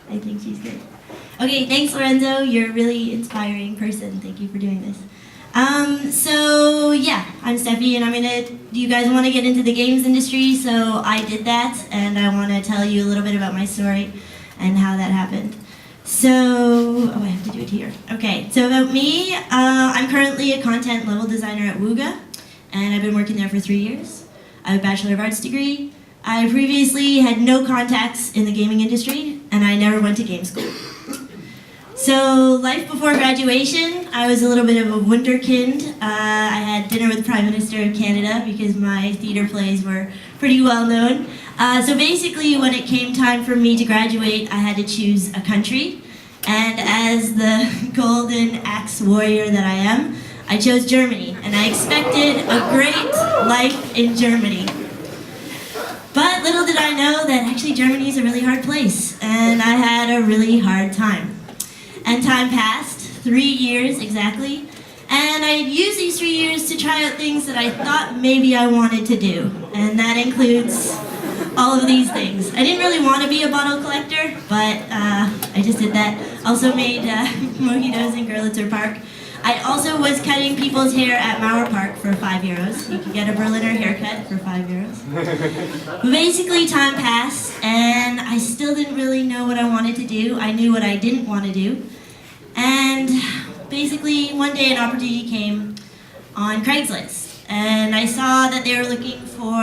I think she's good. Okay, thanks, Lorenzo. You're a really inspiring person. Thank you for doing this. So yeah, I'm Stephie, and you guys want to get into the games industry, so I did that, and I want to tell you a little bit about my story and how that happened. So, oh, I have to do it here. Okay, so about me, I'm currently a content level designer at Wooga, and I've been working there for 3 years. I have a Bachelor of Arts degree. I previously had no contacts in the gaming industry, and I never went to game school. So, life before graduation, I was a little bit of a wunderkind. I had dinner with the Prime Minister of Canada because my theater plays were pretty well known. So basically, when it came time for me to graduate, I had to choose a country. And as the golden axe warrior that I am, I chose Germany. And I expected a great life in Germany. But little did I know that actually Germany is a really hard place. And I had a really hard time. And time passed, 3 years exactly, and I used these 3 years to try out things that I thought maybe I wanted to do, and that includes all of these things. I didn't really want to be a bottle collector, but I just did that. Also made mojitos in Görlitzer Park. I also was cutting people's hair at Mauer Park for €5. You can get a Berliner haircut for €5. But basically, time passed, and I still didn't really know what I wanted to do. I knew what I didn't want to do. And basically, one day an opportunity came on Craigslist. And I saw that they were looking for,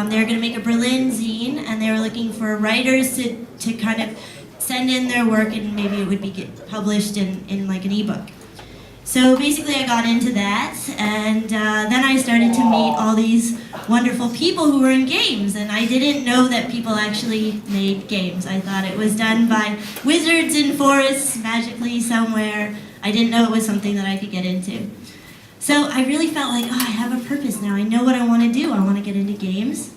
they were going to make a Berlin zine, and they were looking for writers to kind of send in their work, and maybe it would be published in like an ebook. So basically I got into that, and then I started to meet all these wonderful people who were in games, and I didn't know that people actually made games. I thought it was done by wizards in forests magically somewhere. I didn't know it was something that I could get into. So I really felt like, oh, I have a purpose now. I know what I want to do. I want to get into games.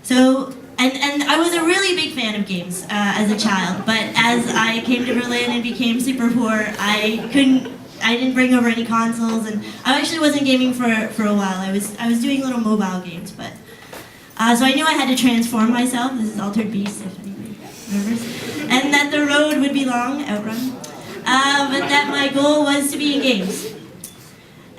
So, and I was a really big fan of games as a child, but as I came to Berlin and became super poor, I didn't bring over any consoles, and I actually wasn't gaming for a while. I was doing little mobile games, but so I knew I had to transform myself. This is Altered Beast, if anybody remembers, and that the road would be long, Outrun, but that my goal was to be in games.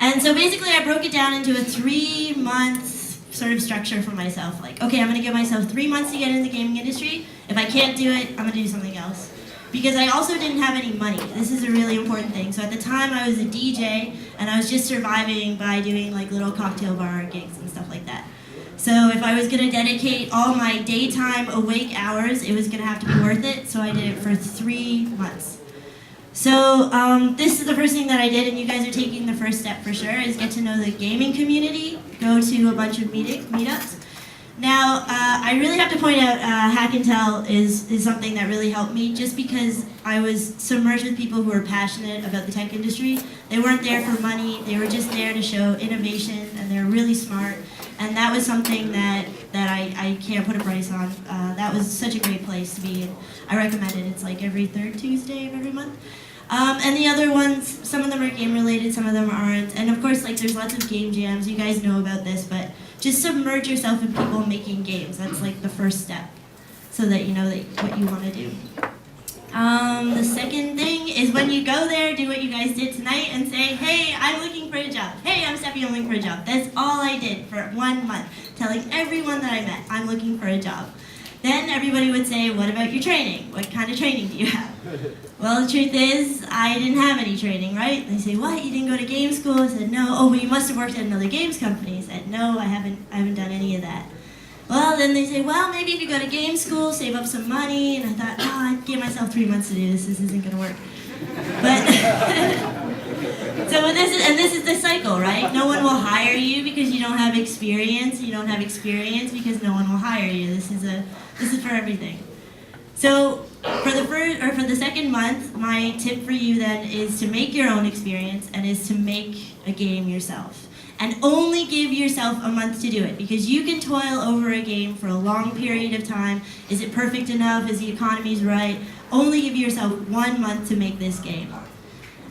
And so basically, I broke it down into a 3-month sort of structure for myself. Like, okay, I'm going to give myself 3 months to get in the gaming industry. If I can't do it, I'm going to do something else. Because I also didn't have any money. This is a really important thing. So at the time I was a DJ, and I was just surviving by doing like little cocktail bar gigs and stuff like that. So if I was gonna dedicate all my daytime awake hours, it was gonna have to be worth it, so I did it for 3 months. So this is the first thing that I did, and you guys are taking the first step for sure, is get to know the gaming community, go to a bunch of meetups. Now, I really have to point out Hack and Tell is something that really helped me, just because I was submerged with people who were passionate about the tech industry. They weren't there for money, they were just there to show innovation, and they were really smart. And that was something that I can't put a price on. That was such a great place to be, and I recommend it. It's like every third Tuesday of every month. And the other ones, some of them are game related, some of them aren't. And of course, like, there's lots of game jams. You guys know about this, but just submerge yourself in people making games. That's like the first step, so that you know what you want to do. The second thing is, when you go there, do what you guys did tonight and say, hey, I'm looking for a job. Hey, I'm Stephie, I'm looking for a job. That's all I did for 1 month, telling everyone that I met, I'm looking for a job. Then everybody would say, what about your training? What kind of training do you have? Well, the truth is, I didn't have any training, right? They say, what, you didn't go to game school? I said, no. Oh, well, you must have worked at another games company. I said, no, I haven't done any of that. Well, then they say, well, maybe if you go to game school, save up some money. And I thought, oh, I gave myself 3 months to do this. This isn't going to work. But so this is the cycle, right? No one will hire you because you don't have experience. You don't have experience because no one will hire you. This is for everything. So for the second month, my tip for you then is to make your own experience, and is to make a game yourself. And only give yourself a month to do it, because you can toil over a game for a long period of time. Is it perfect enough? Is the economy right? Only give yourself 1 month to make this game.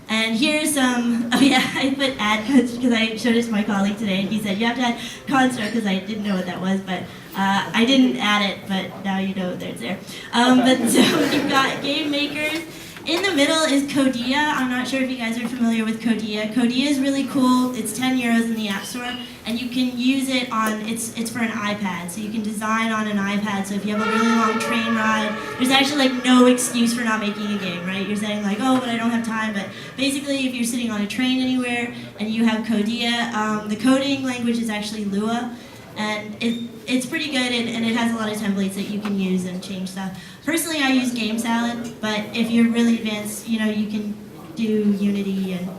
And here's some, oh yeah, I put ad because I showed it to my colleague today, and he said you have to add construct, because I didn't know what that was, but I didn't add it, but now you know that it's there. But so you've got game makers. In the middle is Codia. I'm not sure if you guys are familiar with Codia. Codia is really cool. It's 10 euros in the App Store, and you can use it on, it's for an iPad, so you can design on an iPad, so if you have a really long train ride, there's actually like no excuse for not making a game, right? You're saying like, oh, but I don't have time, but basically if you're sitting on a train anywhere and you have Codia, the coding language is actually Lua, and it's pretty good, and it has a lot of templates that you can use and change stuff. Personally, I use GameSalad, but if you're really advanced, you know, you can do Unity, and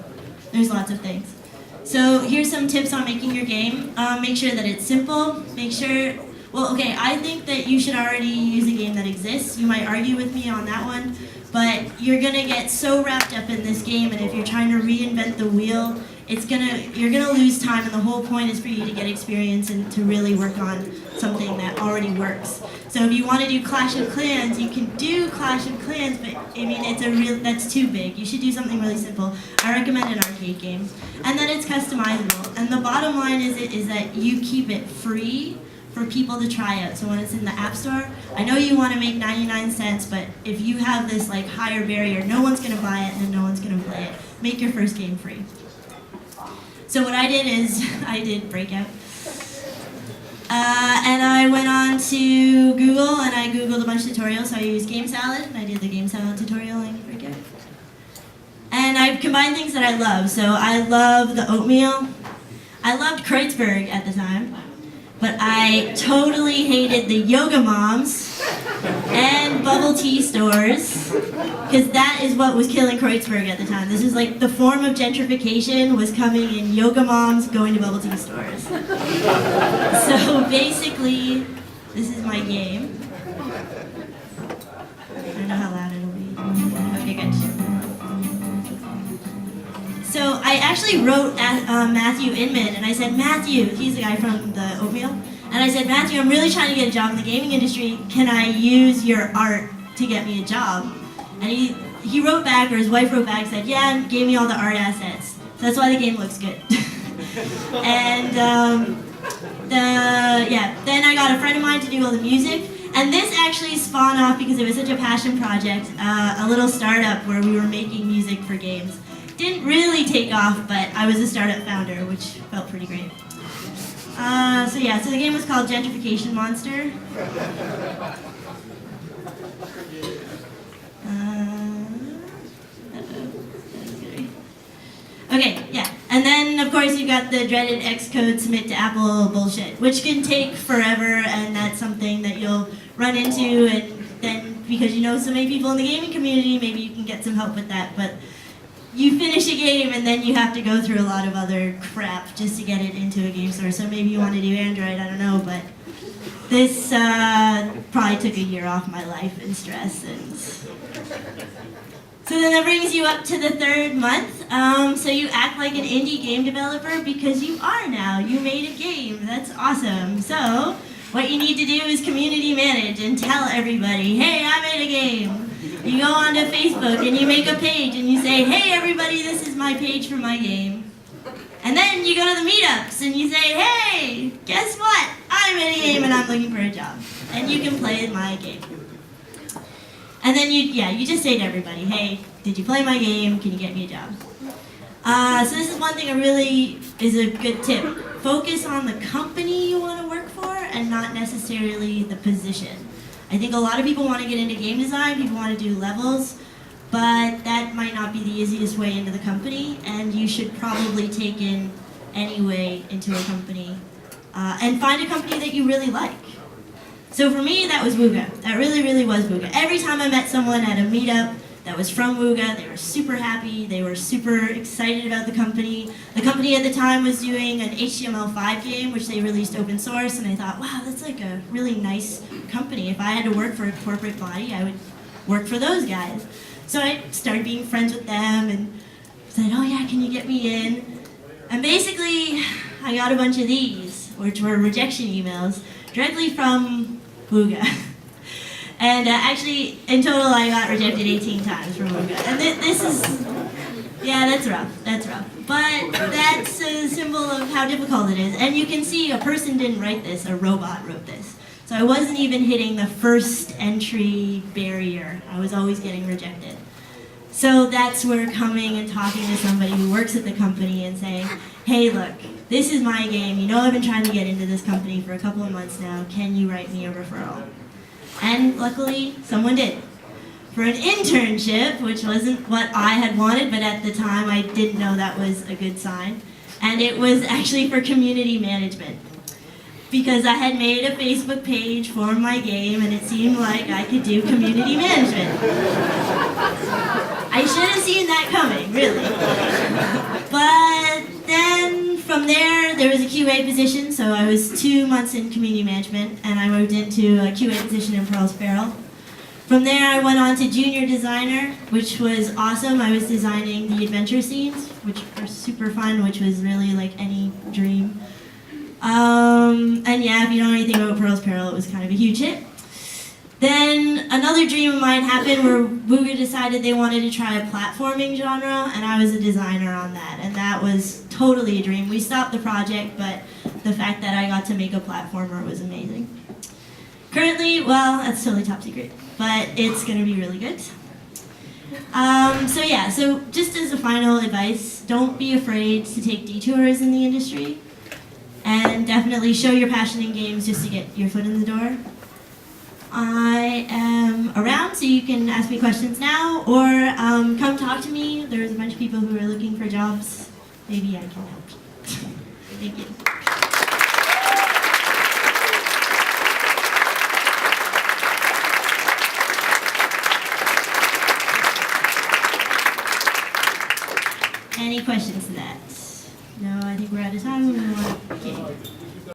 there's lots of things. So here's some tips on making your game. Make sure that it's simple. Make sure, well, okay, I think that you should already use a game that exists. You might argue with me on that one, but you're gonna get so wrapped up in this game, and if you're trying to reinvent the wheel, you're gonna lose time, and the whole point is for you to get experience and to really work on something that already works. So if you want to do Clash of Clans, you can do Clash of Clans, but I mean that's too big. You should do something really simple. I recommend an arcade game, and then it's customizable. And the bottom line is that you keep it free for people to try out. So when it's in the App Store, I know you want to make 99 cents, but if you have this like higher barrier, no one's gonna buy it and no one's gonna play it. Make your first game free. So what I did is, I did Breakout. And I went on to Google and I Googled a bunch of tutorials. So I used GameSalad, and I did the GameSalad tutorial in Breakout. And I combined things that I love. So I love the oatmeal. I loved Kreuzberg at the time. But I totally hated the yoga moms and bubble tea stores, because that is what was killing Kreuzberg at the time. This is like the form of gentrification was coming in yoga moms going to bubble tea stores. So basically, this is my game. I don't know how loud it'll be. Okay, good. So I actually wrote Matthew Inman, and I said, Matthew, he's the guy from the oatmeal, and I said, Matthew, I'm really trying to get a job in the gaming industry. Can I use your art to get me a job? And he wrote back, or his wife wrote back, said, yeah, and gave me all the art assets. So that's why the game looks good. And then I got a friend of mine to do all the music. And this actually spawned off because it was such a passion project, a little startup where we were making music for games. Didn't really take off, but I was a startup founder, which felt pretty great. So the game was called Gentrification Monster. Okay, yeah. And then, of course, you got the dreaded Xcode submit to Apple bullshit, which can take forever, and that's something that you'll run into, and then, because you know so many people in the gaming community, maybe you can get some help with that, but you finish a game and then you have to go through a lot of other crap just to get it into a game store. So maybe you want to do Android, I don't know, but this probably took a year off my life and stress. And so then that brings you up to the third month. So you act like an indie game developer because you are now. You made a game. That's awesome. So what you need to do is community manage and tell everybody, hey, I made a game. You go onto Facebook and you make a page and you say, hey everybody, this is my page for my game. And then you go to the meetups and you say, hey, guess what? I made a game and I'm looking for a job. And you can play my game. And then you just say to everybody, hey, did you play my game? Can you get me a job? So this is one thing that really is a good tip. Focus on the company you want to work for and not necessarily the position. I think a lot of people want to get into game design, people want to do levels, but that might not be the easiest way into the company, and you should probably take in anyway into a company and find a company that you really like. So for me, that was Wooga. That really, really was Wooga. Every time I met someone at a meetup that was from Wooga, they were super happy, they were super excited about the company. The company at the time was doing an HTML5 game, which they released open source, and I thought, wow, that's like a really nice company. If I had to work for a corporate body, I would work for those guys. So I started being friends with them and said, oh yeah, can you get me in? And basically, I got a bunch of these, which were rejection emails, directly from Wooga. And actually, in total, I got rejected 18 times from Wooga. And this is, yeah, that's rough. But that's a symbol of how difficult it is. And you can see a person didn't write this, a robot wrote this. So I wasn't even hitting the first entry barrier. I was always getting rejected. So that's where coming and talking to somebody who works at the company and saying, hey, look, this is my game. You know I've been trying to get into this company for a couple of months now. Can you write me a referral? And luckily, someone did. For an internship, which wasn't what I had wanted, but at the time I didn't know that was a good sign. And it was actually for community management. Because I had made a Facebook page for my game and it seemed like I could do community management. I should have seen that coming, really. But then from there was a QA position, so I was 2 months in community management and I moved into a QA position in Pearl's Peril. From there I went on to junior designer, which was awesome. I was designing the adventure scenes, which were super fun, which was really like any dream. And yeah, if you don't know anything about Pearl's Peril, it was kind of a huge hit. Then another dream of mine happened where Wooga decided they wanted to try a platforming genre, and I was a designer on that, and that was totally a dream. We stopped the project, but the fact that I got to make a platformer was amazing. Currently, well, that's totally top secret, but it's going to be really good. So just as a final advice, don't be afraid to take detours in the industry, and definitely show your passion in games just to get your foot in the door. I am around, so you can ask me questions now, or come talk to me. There's a bunch of people who are looking for jobs. Maybe I can help. Thank you.